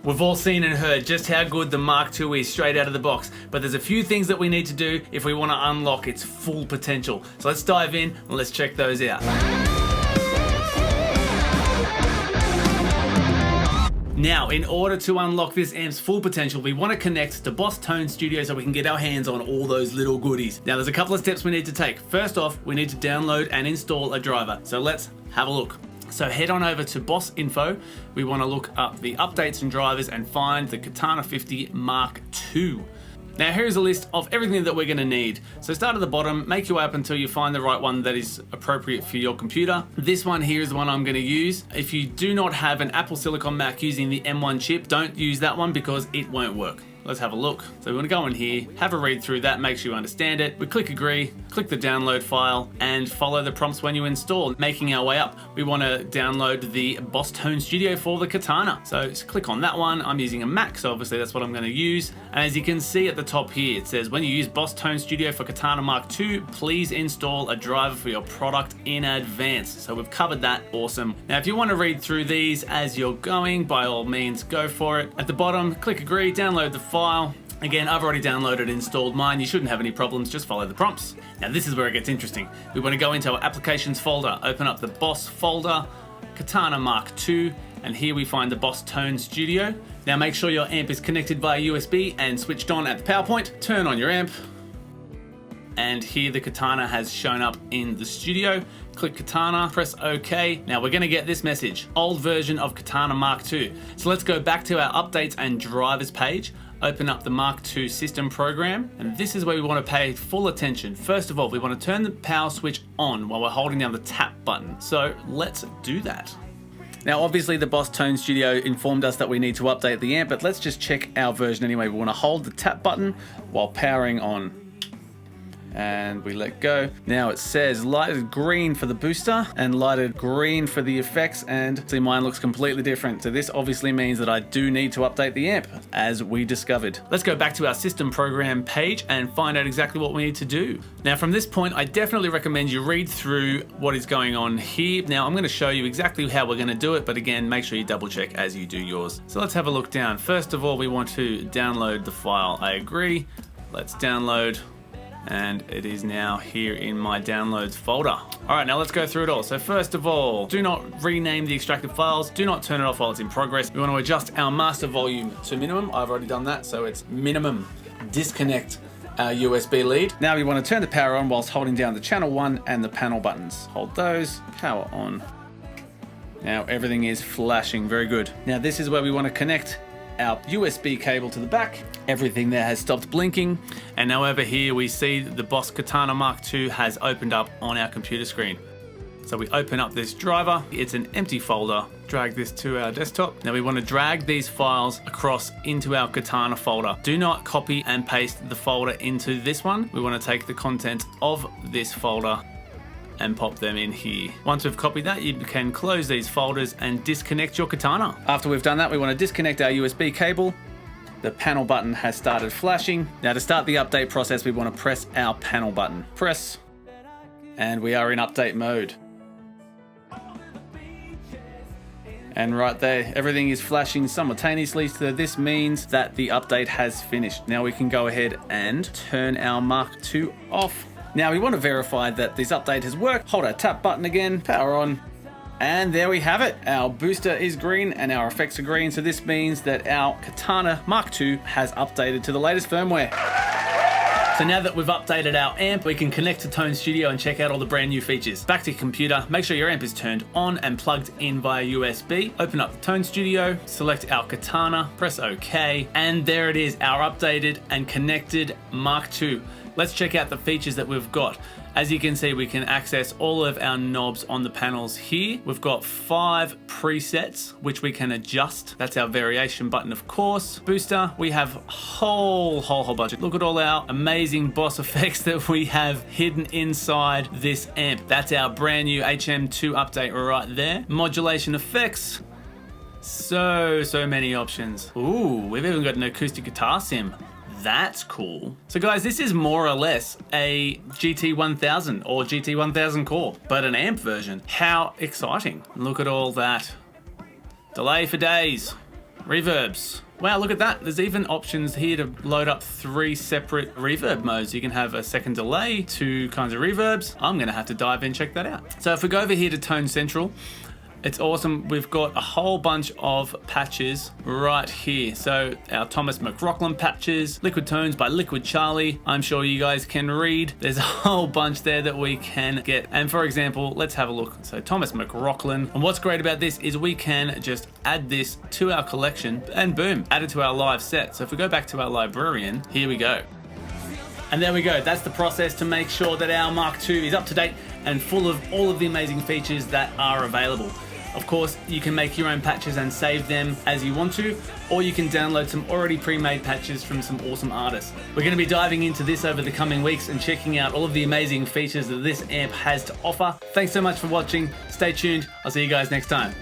We've all seen and heard just how good the Mark II is straight out of the box, but there's a few things that we need to do if we want to unlock its full potential. So let's dive in and let's check those out. Now, in order to unlock this amp's full potential, we want to connect to Boss Tone Studio so we can get our hands on all those little goodies. Now, there's a couple of steps we need to take. First off, we need to download and install a driver. So let's have a look. So head on over to Boss Info. We want to look up the updates and drivers and find the Katana 50 Mark II. Now here's a list of everything that we're going to need. So start at the bottom, make your way up until you find the right one that is appropriate for your computer. This one here is the one I'm going to use. If you do not have an Apple Silicon Mac using the M1 chip, don't use that one because it won't work. Let's have a look. So we want to go in here, have a read through that, make sure you understand it. We click agree, click the download file, and follow the prompts when you install. Making our way up, we want to download the Boss Tone Studio for the Katana. So just click on that one. I'm using a Mac, so obviously that's what I'm going to use. And as you can see at the top here, it says, when you use Boss Tone Studio for Katana Mark II, please install a driver for your product in advance. So we've covered that, awesome. Now if you want to read through these as you're going, by all means, go for it. At the bottom, click agree, download the file. Again, I've already downloaded and installed mine. You shouldn't have any problems, just follow the prompts. Now this is where it gets interesting. We want to go into our applications folder, open up the Boss folder, Katana Mark II, and here we find the Boss Tone Studio. Now make sure your amp is connected via USB and switched on at the power point. Turn on your amp. And here the Katana has shown up in the studio. Click Katana, press OK. Now we're gonna get this message, old version of Katana Mark II. So let's go back to our updates and drivers page, open up the Mark II system program, and this is where we wanna pay full attention. First of all, we wanna turn the power switch on while we're holding down the tap button. So let's do that. Now obviously the Boss Tone Studio informed us that we need to update the amp, but let's just check our version anyway. We wanna hold the tap button while powering on. And we let go. Now it says lighted green for the booster and lighted green for the effects, and see, mine looks completely different. So this obviously means that I do need to update the amp, as we discovered. Let's go back to our system program page and find out exactly what we need to do. Now from this point, I definitely recommend you read through what is going on here. Now I'm going to show you exactly how we're going to do it, but again, make sure you double check as you do yours. So let's have a look down. First of all, we want to download the file. I agree. Let's download. And it is now here in my downloads folder. All right, now let's go through it all. So first of all, do not rename the extracted files. Do not turn it off while it's in progress. We want to adjust our master volume to minimum. I've already done that, so it's minimum. Disconnect our USB lead. Now we want to turn the power on whilst holding down the channel 1 and the panel buttons. Hold those, power on. Now everything is flashing, very good. Now this is where we want to connect our USB cable to the back. Everything there has stopped blinking, and now over here we see that the Boss Katana Mark II has opened up on our computer screen. So we open up this driver, it's an empty folder, drag this to our desktop. Now we want to drag these files across into our Katana folder. Do not copy and paste the folder into this one. We want to take the content of this folder and pop them in here. Once we've copied that, you can close these folders and disconnect your Katana. After we've done that, we want to disconnect our USB cable. The panel button has started flashing. Now to start the update process, we want to press our panel button. Press, and we are in update mode. And right there, everything is flashing simultaneously, so this means that the update has finished. Now we can go ahead and turn our Mark II off. Now we want to verify that this update has worked. Hold our tap button again, power on, and there we have it. Our booster is green and our effects are green, so this means that our Katana Mark II has updated to the latest firmware. So now that we've updated our amp, we can connect to Tone Studio and check out all the brand new features. Back to your computer, make sure your amp is turned on and plugged in via USB. Open up the Tone Studio, select our Katana, press OK, and there it is, our updated and connected Mark II. Let's check out the features that we've got. As you can see, we can access all of our knobs on the panels here. We've got 5 presets, which we can adjust. That's our variation button, of course. Booster, we have a whole bunch. Look at all our amazing Boss effects that we have hidden inside this amp. That's our brand new HM2 update right there. Modulation effects. So many options. Ooh, we've even got an acoustic guitar sim. That's cool. So guys, this is more or less a GT1000 or GT1000 core, but an amp version. How exciting. Look at all that. Delay for days. Reverbs. Wow, look at that. There's even options here to load up 3 separate reverb modes. You can have a second delay, 2 kinds of reverbs. I'm gonna have to dive in and check that out. So if we go over here to Tone Central, it's awesome. We've got a whole bunch of patches right here. So our Thomas McLaughlin patches, Liquid Tones by Liquid Charlie. I'm sure you guys can read. There's a whole bunch there that we can get. And for example, let's have a look. So Thomas McLaughlin. And what's great about this is we can just add this to our collection and boom, add it to our live set. So if we go back to our librarian, here we go. And there we go. That's the process to make sure that our Mark II is up to date and full of all of the amazing features that are available. Of course, you can make your own patches and save them as you want to, or you can download some already pre-made patches from some awesome artists. We're going to be diving into this over the coming weeks and checking out all of the amazing features that this amp has to offer. Thanks so much for watching. Stay tuned. I'll see you guys next time.